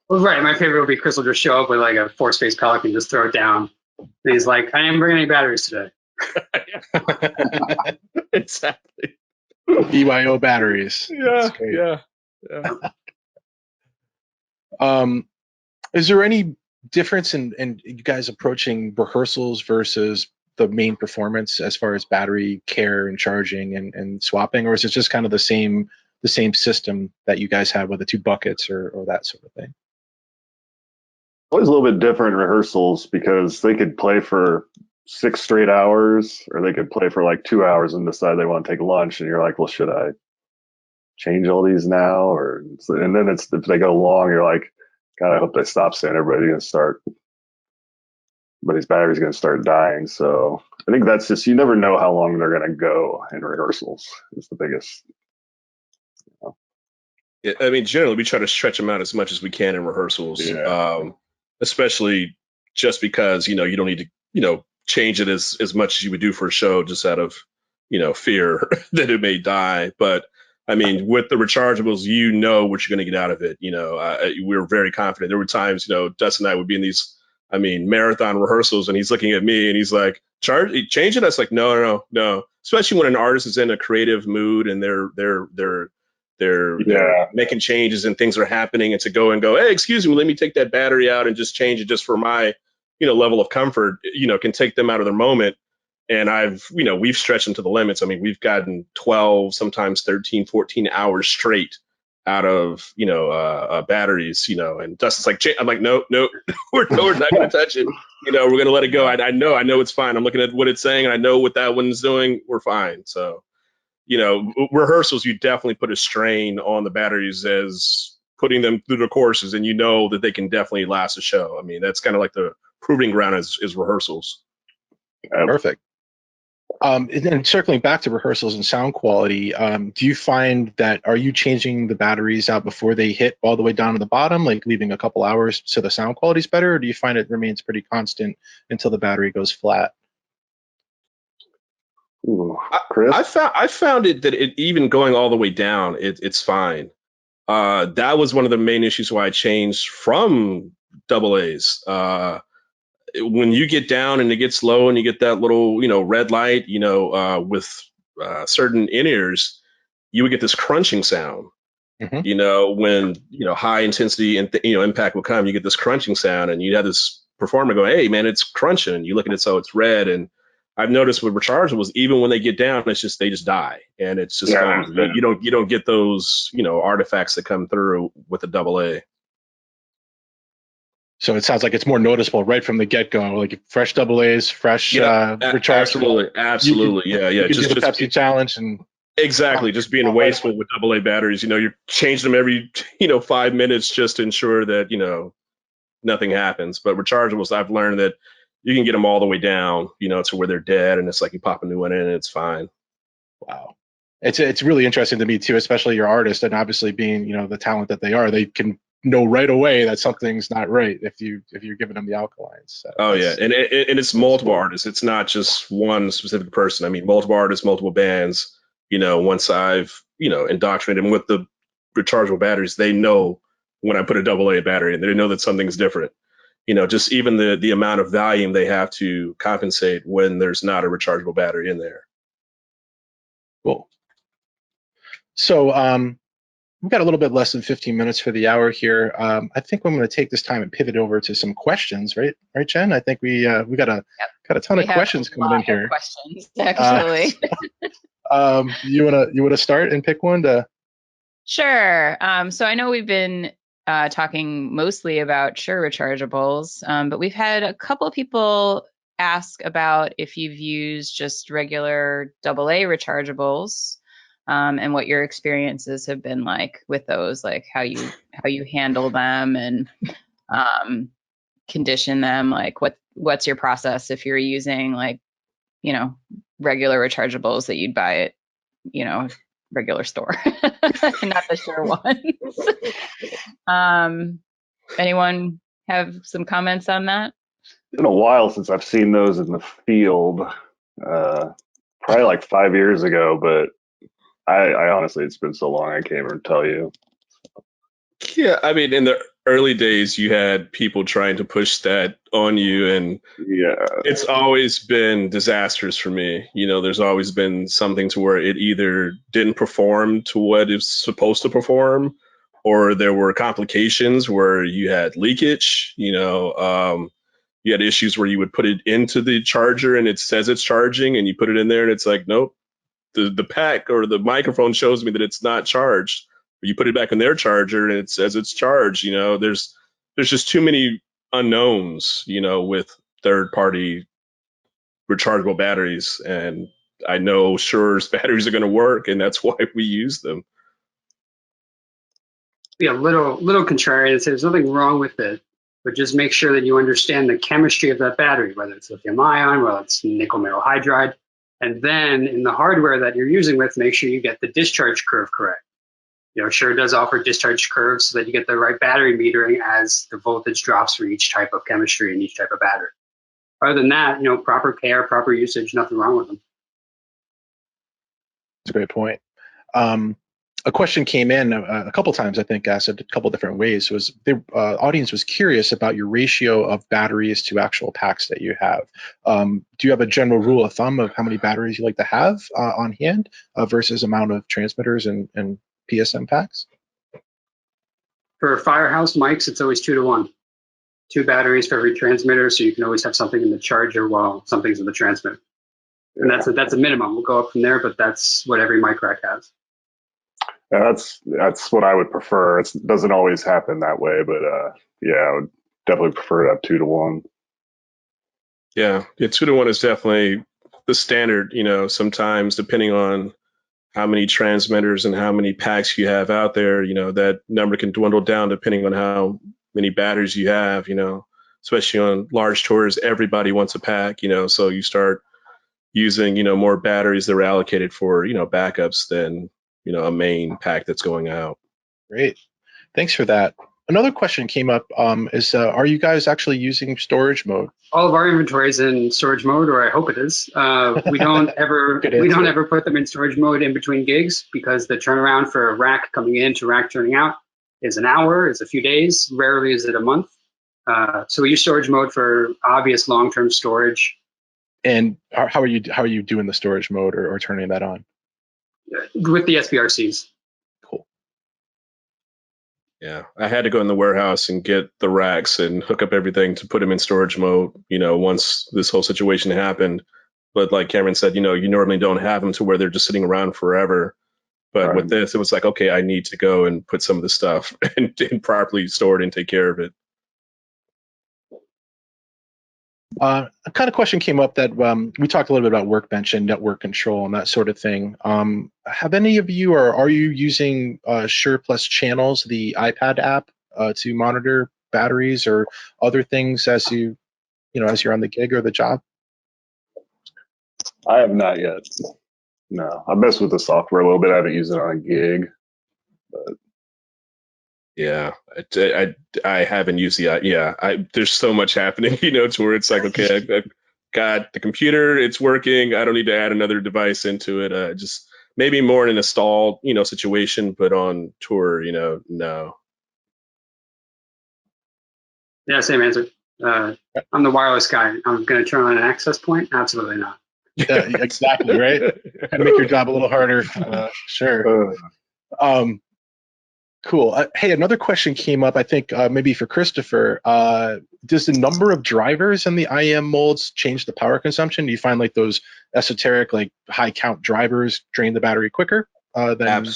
Well, right. My favorite would be Chris will just show up with like a 4-space Pelican, just throw it down. And he's like, I didn't bring any batteries today. Exactly. BYO batteries. Yeah. Is there any difference in you guys approaching rehearsals versus the main performance as far as battery care and charging and swapping, or is it just kind of the same system that you guys have with the 2 buckets or that sort of thing? Always a little bit different in rehearsals because they could play for 6 straight hours, or they could play for like 2 hours and decide they want to take lunch, and you're like, well, should I change all these now? And then if they go long, you're like, God, I hope they stop saying everybody's going to start, but his battery's going to start dying. So I think that's just, you never know how long they're going to go in rehearsals is the biggest. Yeah, I mean, generally we try to stretch them out as much as we can in rehearsals, especially just because, you don't need to, change it as much as you would do for a show just out of, fear that it may die. But I mean, with the rechargeables, what you're going to get out of it. We were very confident. There were times, Dustin and I would be in these, marathon rehearsals, and he's looking at me and he's like, change it. I was like, no. Especially when an artist is in a creative mood and they're making changes and things are happening, and to go, hey, excuse me, let me take that battery out and just change it just for my, level of comfort, can take them out of their moment. And we've stretched them to the limits. I mean, we've gotten 12, sometimes 13, 14 hours straight out of batteries, and Dustin's like, I'm like, no, we're not going to touch it. We're going to let it go. I know it's fine. I'm looking at what it's saying, and I know what that one's doing. We're fine. So, rehearsals, you definitely put a strain on the batteries as putting them through the courses, and that they can definitely last a show. I mean, that's kind of like the proving ground is rehearsals. Perfect. And then circling back to rehearsals and sound quality, do you find that, are you changing the batteries out before they hit all the way down to the bottom, like leaving a couple hours so the sound quality is better, or do you find it remains pretty constant until the battery goes flat? Ooh, Chris? I found it that even going all the way down, it's fine. That was one of the main issues why I changed from AA's. When you get down and it gets low and you get that little, red light, with certain in-ears, you would get this crunching sound. Mm-hmm. When, high intensity and, impact will come, you get this crunching sound, and you have this performer go, hey, man, it's crunching. You look at it, so it's red. And I've noticed with rechargeables, even when they get down, they just die. And it's just gone. You don't get those, artifacts that come through with a AA. So it sounds like it's more noticeable right from the get-go, like fresh AA's, fresh rechargeable. Absolutely. You just do the Pepsi challenge and exactly, just being wasteful with AA batteries. You're changing them every 5 minutes just to ensure that nothing happens. But rechargeables, I've learned that you can get them all the way down, to where they're dead, and it's like you pop a new one in and it's fine. Wow. It's really interesting to me too, especially your artist, and obviously being the talent that they are, they can know right away that something's not right if you're giving them the alkalines. So and it's multiple artists. It's not just one specific person. I mean, multiple artists, multiple bands. Once I've indoctrinated them with the rechargeable batteries, they know when I put a AA battery in, they know that something's different. Just even the amount of volume they have to compensate when there's not a rechargeable battery in there. Cool. So we've got a little bit less than 15 minutes for the hour here. I think I'm going to take this time and pivot over to some questions, right, Jen? I think we got a ton of questions coming in here. Questions, actually. You wanna start and pick one to? Sure. So I know we've been talking mostly about Shure rechargeables, but we've had a couple of people ask about if you've used just regular AA rechargeables. And what your experiences have been like with those, like how you handle them and condition them. Like what's your process if you're using regular rechargeables that you'd buy at regular store, not the Shure ones. Anyone have some comments on that? It's been a while since I've seen those in the field. Probably like 5 years ago, but I honestly, it's been so long, I can't even tell you. Yeah, I mean, in the early days, you had people trying to push that on you, and it's always been disastrous for me. There's always been something to where it either didn't perform to what it's supposed to perform, or there were complications where you had leakage. You had issues where you would put it into the charger and it says it's charging, and you put it in there and it's like, nope. The pack or the microphone shows me that it's not charged. You put it back in their charger and it says it's charged. There's just too many unknowns, with third-party rechargeable batteries. And I know Shure's batteries are going to work, and that's why we use them. Yeah, little contrarian. There's nothing wrong with it, but just make sure that you understand the chemistry of that battery, whether it's lithium ion, whether it's nickel metal hydride. And then in the hardware that you're using with, make sure you get the discharge curve correct. Shure does offer discharge curves so that you get the right battery metering as the voltage drops for each type of chemistry and each type of battery. Other than that, proper care, proper usage, nothing wrong with them. That's a great point. A question came in a couple times, I think, asked a couple different ways. Was the audience was curious about your ratio of batteries to actual packs that you have. Do you have a general rule of thumb of how many batteries you like to have on hand versus amount of transmitters and PSM packs? For Firehouse mics, it's always 2 to 1. 2 batteries for every transmitter, so you can always have something in the charger while something's in the transmitter. And that's a minimum. We'll go up from there, but that's what every mic rack has. That's what I would prefer. It doesn't always happen that way, but yeah, I would definitely prefer to have 2-to-1. Yeah, 2-to-1 is definitely the standard. Sometimes depending on how many transmitters and how many packs you have out there, that number can dwindle down depending on how many batteries you have. Especially on large tours, everybody wants a pack. So you start using more batteries that are allocated for backups than a main pack that's going out. Great. Thanks for that. Another question came up is, are you guys actually using storage mode? All of our inventory is in storage mode, or I hope it is. We don't ever put them in storage mode in between gigs because the turnaround for a rack coming in to rack turning out is an hour, is a few days. Rarely is it a month. So we use storage mode for obvious long-term storage. And how are you doing the storage mode or turning that on? With the SBRCs. Cool. Yeah, I had to go in the warehouse and get the racks and hook up everything to put them in storage mode, once this whole situation happened. But like Cameron said, you normally don't have them to where they're just sitting around forever. But Right. with this, it was like, okay, I need to go and put some of the stuff and properly store it and take care of it. A kind of question came up that we talked a little bit about Workbench and network control and that sort of thing. Have any of you, or are you using Shure Plus Channels, the iPad app, to monitor batteries or other things as as you're on the gig or the job? I have not yet. No, I messed with the software a little bit. I haven't used it on a gig. But Yeah, I haven't used the there's so much happening, to where it's like, okay, I've got the computer, it's working. I don't need to add another device into it. Just maybe more in an install, situation, but on tour, no. Yeah, same answer. I'm the wireless guy. I'm going to turn on an access point? Absolutely not. Yeah, exactly, right? Kind of make your job a little harder. Sure. Cool. Hey, another question came up, I think maybe for Christopher. Does the number of drivers in the IEM molds change the power consumption? Do you find like those esoteric, like high count drivers drain the battery quicker than?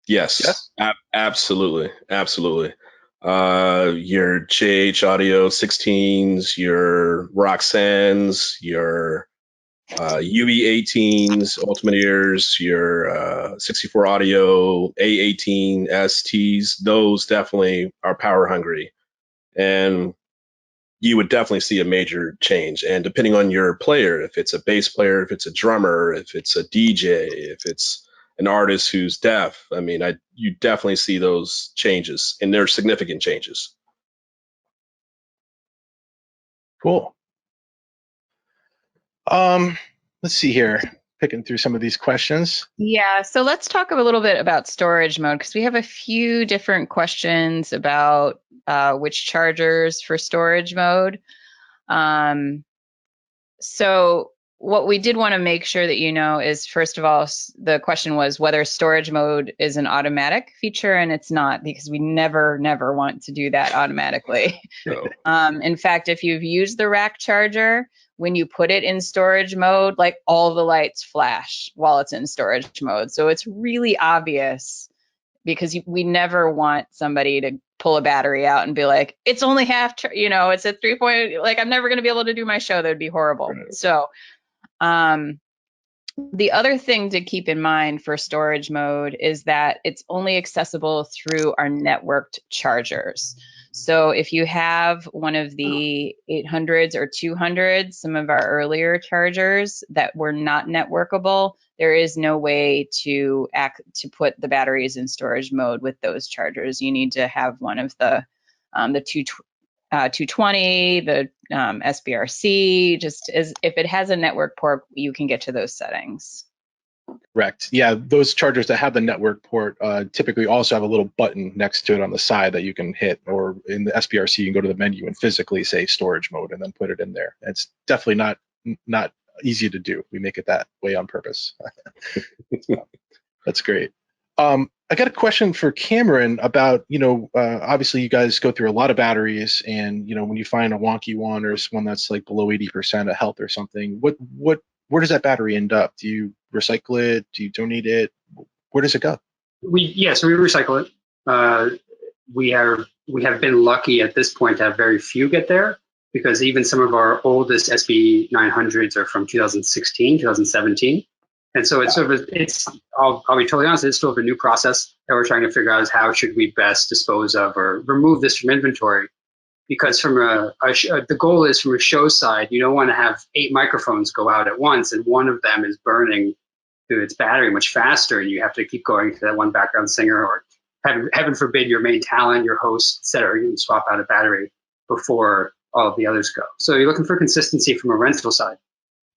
Yes. Absolutely. Your JH Audio 16s, your Roxannes, your UE18s, Ultimate Ears, your 64 Audio, A18, STs, those definitely are power hungry. And you would definitely see a major change. And depending on your player, if it's a bass player, if it's a drummer, if it's a DJ, if it's an artist who's deaf, you definitely see those changes, and they're significant changes. Cool. Let's see here, picking through some of these questions. Yeah, so let's talk a little bit about storage mode because we have a few different questions about which chargers for storage mode. So what we did want to make sure that you know is, first of all, the question was whether storage mode is an automatic feature, and it's not, because we never want to do that automatically. So, in fact, if you've used the rack charger, when you put it in storage mode, like all the lights flash while it's in storage mode. So it's really obvious, because we never want somebody to pull a battery out and be like, it's only half, it's at 3 point, like I'm never going to be able to do my show. That would be horrible. Right. So the other thing to keep in mind for storage mode is that it's only accessible through our networked chargers. So if you have one of the 800s or 200s, some of our earlier chargers that were not networkable, there is no way to put the batteries in storage mode with those chargers. You need to have one of the 220, the SBRC. Just as if it has a network port, you can get to those settings. Correct. Yeah, those chargers that have the network port typically also have a little button next to it on the side that you can hit, or in the SBRC, you can go to the menu and physically say storage mode and then put it in there. It's definitely not easy to do. We make it that way on purpose. That's great. I got a question for Cameron about, obviously you guys go through a lot of batteries, and, when you find a wonky one or one that's like below 80% of health or something, where does that battery end up? Do you recycle it? Do you donate it? Where does it go? So we recycle it. We have been lucky at this point to have very few get there, because even some of our oldest SB 900s are from 2016, 2017. And so it's sort of, I'll be totally honest, it's sort of a new process that we're trying to figure out is how should we best dispose of or remove this from inventory. Because from the goal is from a show side, you don't want to have 8 microphones go out at once and one of them is burning through its battery much faster, and you have to keep going to that one background singer, or heaven forbid your main talent, your host, et cetera. You can swap out a battery before all of the others go. So you're looking for consistency from a rental side.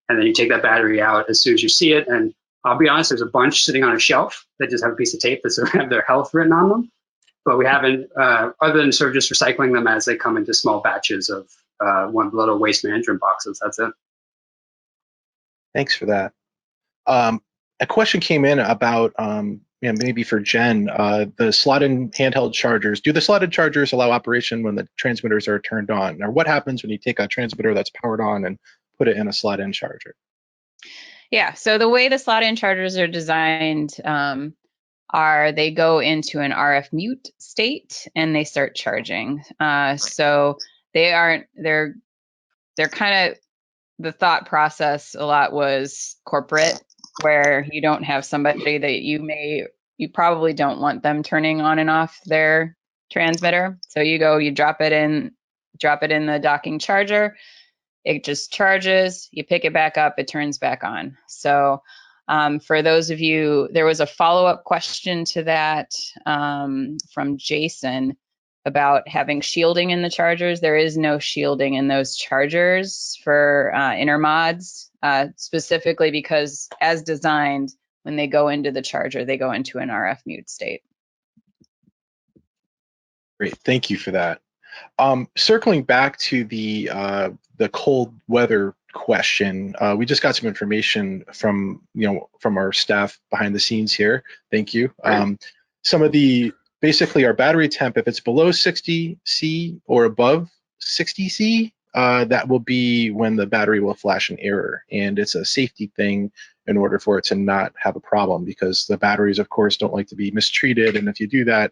And then you take that battery out as soon as you see it. And I'll be honest, there's a bunch sitting on a shelf that just have a piece of tape that have their health written on them. But we haven't, other than sort of just recycling them as they come into small batches of one little waste management boxes. That's it. Thanks for that. A question came in about, maybe for Jen, the slot-in handheld chargers. Do the slotted chargers allow operation when the transmitters are turned on? Or what happens when you take a transmitter that's powered on and put it in a slot-in charger? Yeah, so the way the slot-in chargers are designed are they go into an RF mute state and they start charging. So they're kind of, the thought process a lot was corporate, where you don't have somebody that you probably don't want them turning on and off their transmitter. So you drop it in the docking charger, it just charges, you pick it back up, it turns back on. So for those of you, there was a follow-up question to that from Jason about having shielding in the chargers. There is no shielding in those chargers for inner mods, specifically because as designed, when they go into the charger, they go into an RF mute state. Great, thank you for that. Circling back to the cold weather question, we just got some information from our staff behind the scenes here. Thank you. Some of basically our battery temp, if it's below 60 C or above 60 C, that will be when the battery will flash an error, and it's a safety thing in order for it to not have a problem, because the batteries, of course, don't like to be mistreated, and if you do that,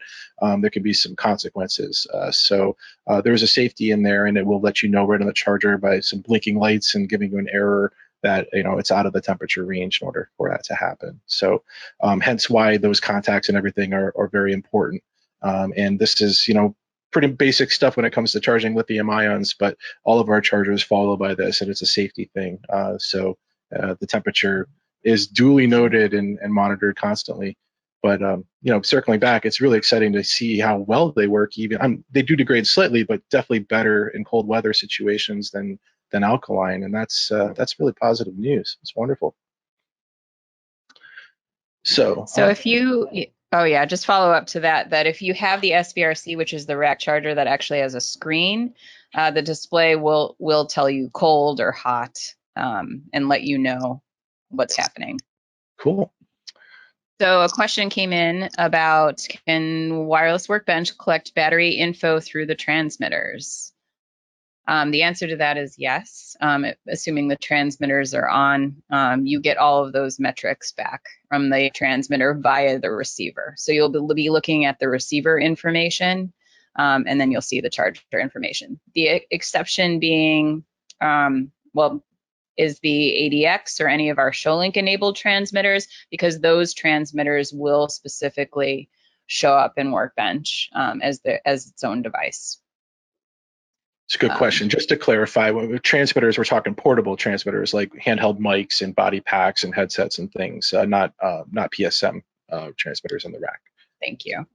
there can be some consequences. So there's a safety in there, and it will let you know right on the charger by some blinking lights and giving you an error that it's out of the temperature range in order for that to happen. So hence why those contacts and everything are very important. And this is pretty basic stuff when it comes to charging lithium ions, but all of our chargers follow by this, and it's a safety thing. So the temperature is duly noted and monitored constantly. But circling back, it's really exciting to see how well they work. Even they do degrade slightly, but definitely better in cold weather situations than alkaline, and that's really positive news. It's wonderful. So if you, just follow up to that if you have the SBRC, which is the rack charger that actually has a screen, the display will tell you cold or hot and let you know what's happening. Cool. So a question came in about, can wireless Workbench collect battery info through the transmitters? The answer to that is yes. Assuming the transmitters are on, you get all of those metrics back from the transmitter via the receiver. So you'll be looking at the receiver information, and then you'll see the charger information. The exception being, is the ADX or any of our ShowLink enabled transmitters, because those transmitters will specifically show up in Workbench as its own device. It's a good question. Just to clarify, with transmitters, we're talking portable transmitters like handheld mics and body packs and headsets and things, not PSM transmitters in the rack. Thank you.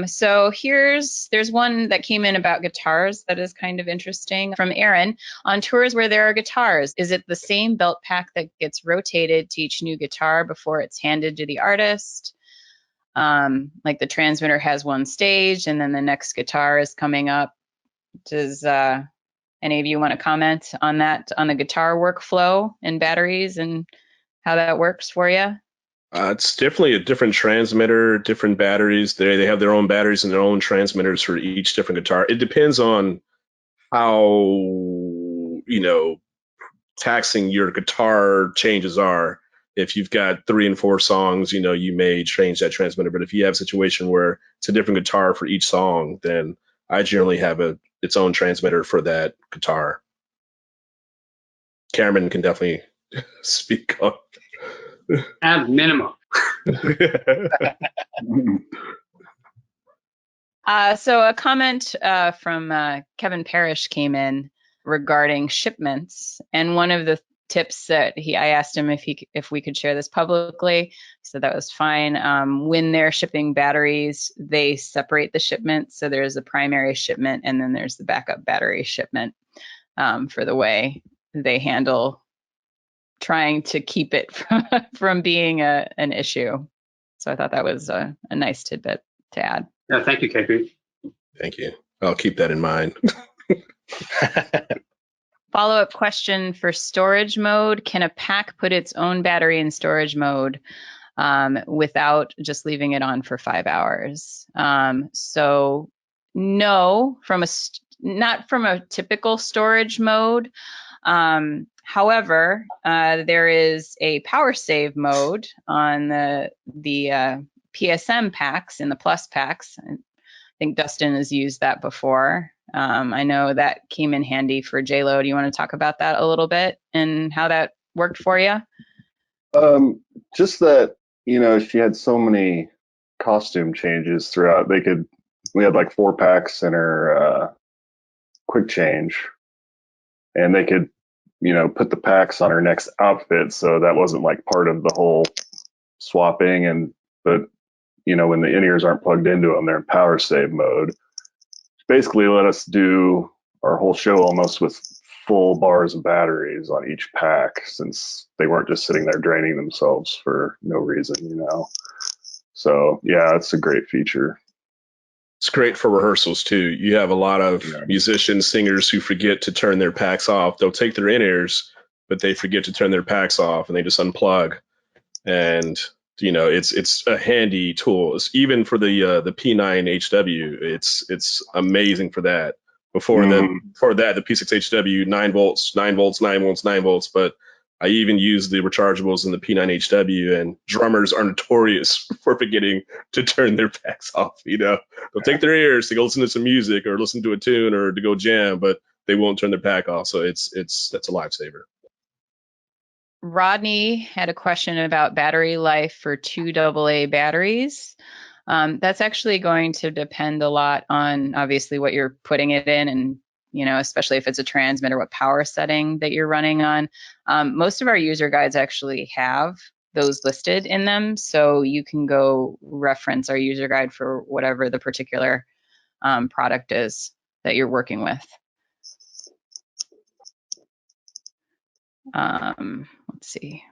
So there's one that came in about guitars that is kind of interesting from Aaron. On tours where there are guitars, is it the same belt pack that gets rotated to each new guitar before it's handed to the artist? Like the transmitter has one stage and then the next guitar is coming up. Does any of you want to comment on that, on the guitar workflow and batteries and how that works for you? It's definitely a different transmitter, different batteries. They have their own batteries and their own transmitters for each different guitar. It depends on how taxing your guitar changes are. If you've got 3 and 4 songs, you may change that transmitter. But if you have a situation where it's a different guitar for each song, then I generally have its own transmitter for that guitar. Cameron can definitely speak on. At minimum. So a comment from Kevin Parrish came in regarding shipments, and one of the tips that I asked him if we could share this publicly. So that was fine. When they're shipping batteries, they separate the shipments. So there's a primary shipment, and then there's the backup battery shipment for the way they handle trying to keep it from being an issue. So I thought that was a nice tidbit to add. Yeah, thank you, KP. Thank you. I'll keep that in mind. Follow-up question for storage mode. Can a pack put its own battery in storage mode without just leaving it on for 5 hours? So no, not from a typical storage mode. However, there is a power save mode on the PSM packs and the Plus packs. I think Dustin has used that before. I know that came in handy for JLo. Do you want to talk about that a little bit and how that worked for you? Just that, she had so many costume changes throughout. We had like 4 packs in her quick change, and they could, put the packs on her next outfit. So that wasn't like part of the whole swapping. But when the in-ears aren't plugged into them, they're in power save mode. Basically let us do our whole show almost with full bars of batteries on each pack, since they weren't just sitting there draining themselves for no reason, So yeah, it's a great feature. It's great for rehearsals too. You have a lot of musicians, singers who forget to turn their packs off. They'll take their in-ears, but they forget to turn their packs off, and they just unplug. And it's a handy tool. It's even for the P9HW. It's amazing for that. Before that, the P6HW 9 volts, 9 volts, 9 volts, 9 volts. But I even use the rechargeables in the P9HW, and drummers are notorious for forgetting to turn their packs off. They'll take their ears to go listen to some music or listen to a tune or to go jam, but they won't turn their pack off. So that's a lifesaver. Rodney had a question about battery life for 2 AA batteries. That's actually going to depend a lot on obviously what you're putting it in, and especially if it's a transmitter, what power setting that you're running on. Most of our user guides actually have those listed in them, so you can go reference our user guide for whatever the particular product is that you're working with. Let's see.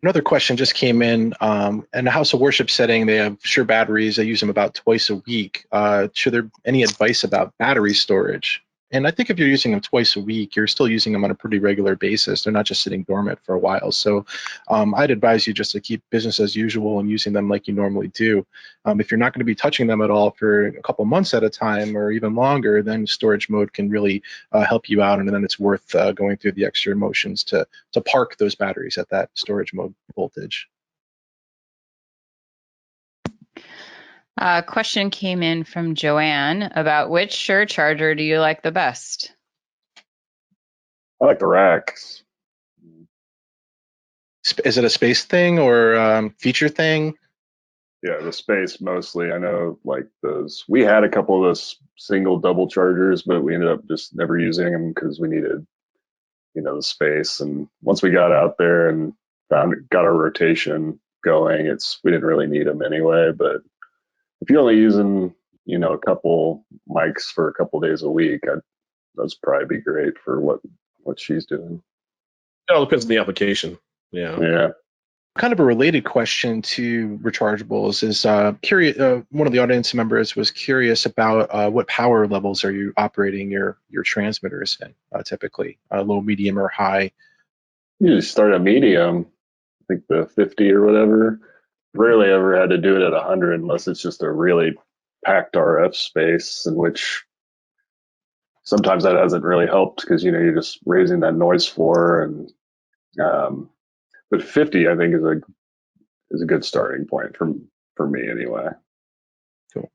Another question just came in. In a house of worship setting, they have Shure batteries. They use them about twice a week. Should there be any advice about battery storage? And I think if you're using them twice a week, you're still using them on a pretty regular basis. They're not just sitting dormant for a while. So I'd advise you just to keep business as usual and using them like you normally do. If you're not going to be touching them at all for a couple months at a time or even longer, then storage mode can really help you out. And then it's worth going through the extra motions to park those batteries at that storage mode voltage. A question came in from Joanne about which Shure charger do you like the best? I like the racks. Is it a space thing or feature thing? Yeah, the space mostly. I know like those, we had a couple of those single double chargers, but we ended up just never using them because we needed, the space. And once we got out there and got our rotation going, we didn't really need them anyway. But if you're only using, a couple mics for a couple days a week, that'd probably be great for what she's doing. It all depends on the application. Yeah. Kind of a related question to rechargeables is curious. One of the audience members was curious about what power levels are you operating your transmitters in typically, low, medium, or high? You just start at medium, I think the 50 or whatever. Rarely ever had to do it at 100 unless it's just a really packed RF space, in which sometimes that hasn't really helped because you're just raising that noise floor, and But 50, I think, is a good starting point for me anyway. Cool.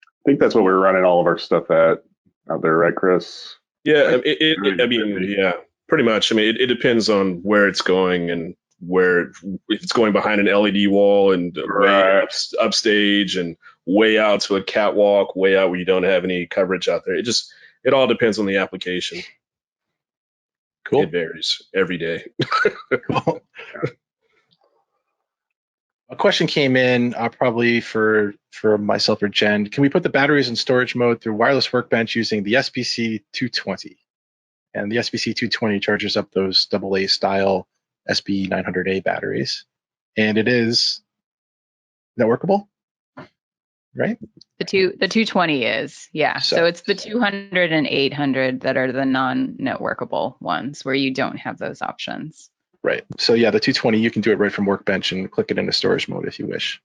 I think that's what we're running all of our stuff at out there, right, Chris? Yeah, Like, I mean, yeah, pretty much. I mean, it depends on where it's going and if it's going behind an LED wall and way upstage and way out to a catwalk, way out where you don't have any coverage out there. It all depends on the application. Cool. It varies every day. Cool. A question came in probably for myself or Jen. Can we put the batteries in storage mode through wireless Workbench using the SBC 220? And the SBC 220 charges up those AA style SB 900A batteries, and it is networkable, right? The 220 is, yeah. So it's the 200 and 800 that are the non-networkable ones where you don't have those options. Right. So yeah, the 220, you can do it right from Workbench and click it into storage mode if you wish.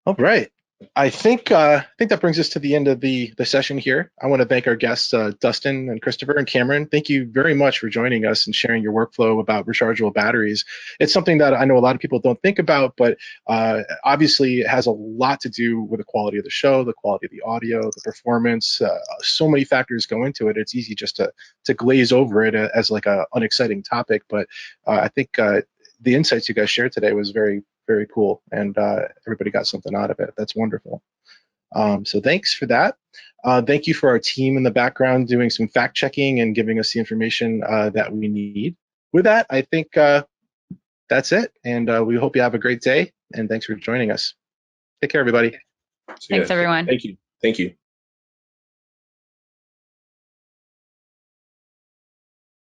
All right. I think that brings us to the end of the session here. I want to thank our guests, Dustin and Christopher and Cameron. Thank you very much for joining us and sharing your workflow about rechargeable batteries. It's something that I know a lot of people don't think about, but obviously it has a lot to do with the quality of the show, the quality of the audio, the performance. So many factors go into it. It's easy just to glaze over it as like a unexciting topic, but I think the insights you guys shared today was very, very cool, and everybody got something out of it. That's wonderful. So thanks for that. Thank you for our team in the background doing some fact checking and giving us the information that we need. With that, I think that's it, and we hope you have a great day, and thanks for joining us. Take care, everybody. Thanks, everyone. Thank you. Thank you.